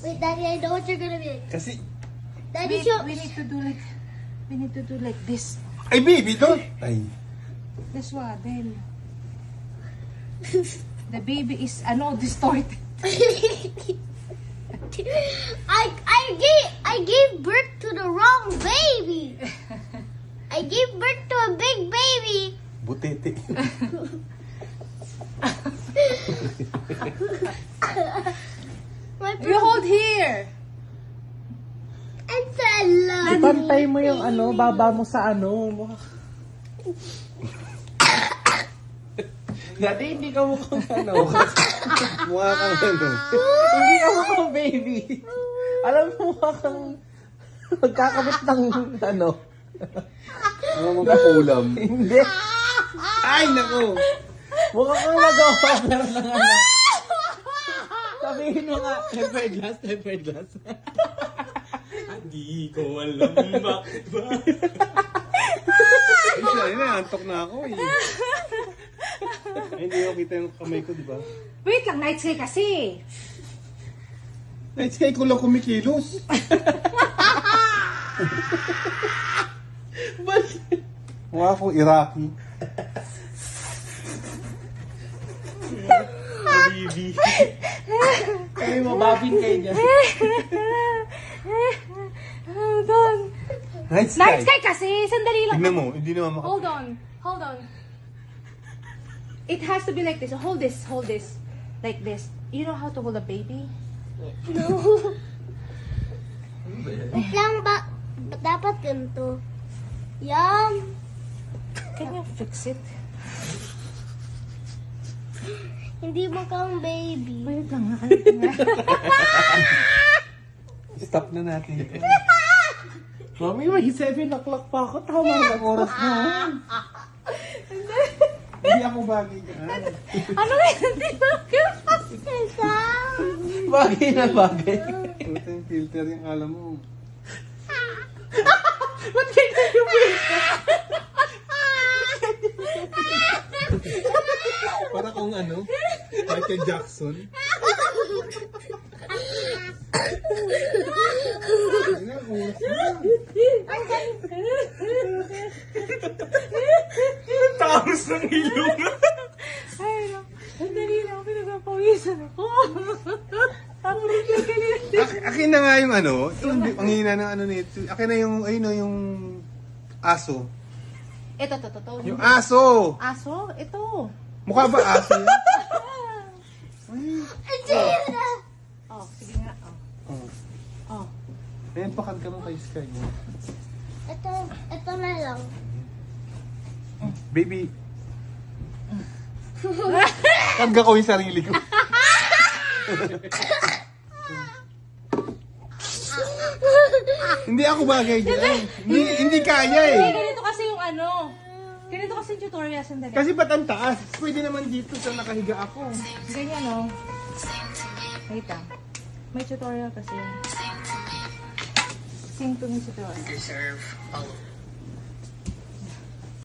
Wait, Daddy, I know what you're gonna be. Kasi, Daddy, Wait, show. we need to do like this. ay baby, don't. Ay. This one, then. The baby is, distorted. I gave birth to the wrong baby. I gave birth to a big baby. Butete. My You hold here. It's a love. Ipantay mo yung baba mo sa Dati hindi ka mukhang Mukha kang ano. Hindi ka mukhang baby. Alam mo mukha kang magkakabit ng Ano mo kapulam? Hindi. Ay, nako. Mukha kang nag-offer ng Sabihin mo nga, tempered glass. Hindi ko alam bakit ba. Ay, antok na ako eh. Ay, hindi ko kita yung kamay ko, di ba? Wait lang, night sky kasi. Ay, sige ko lang kumikilos. Mukha akong Iraqi. Habibi. Sabi mo, babin kayo dyan. Hold on. Night sky. Night sky kasi, sandali lang. Tignan mo, hindi naman maka... Hold on. It has to be like this. Hold this. Like this. You know how to hold a baby? No. Wait lang ba? Dapat ganito. Yan. Can you fix it? Hindi mo kang baby. Wait lang. Stop na natin. Mami, may 7 o'clock pa ako. Tama na ang oras mo. Hindi ako bagay dyan. Ano nga? Hindi ba? Bagay na bagay. Puta yung filter yung alam mo. Ba't ganyan yung Para kung ano, Michael Jackson. Ano, oras na. Tapos ng ilong. Ay, no. Sandali lang. Pinagpapawisan ako. Akin na nga yung ano, ang hina ng ano nito. Akin na yung, ayun o, yung aso. Ito. Yung aso! Aso? Ito. Mukha ba aso yan? Oh, sige nga. Oh. Oh. Ayan, pakad ka mo kay Sky. Ito na lang. Baby. Karga ko yung sarili ko. Hindi ako bagay dyan. Hindi kaya eh. Ganito kasi yung Ganito kasi yung tutorial. Sandali. Kasi ba't ang taas? Pwede naman dito sa nakahiga ako. Ganyan, no? Wait lang. May tutorial kasi. Sing to me tutorial. Deserve all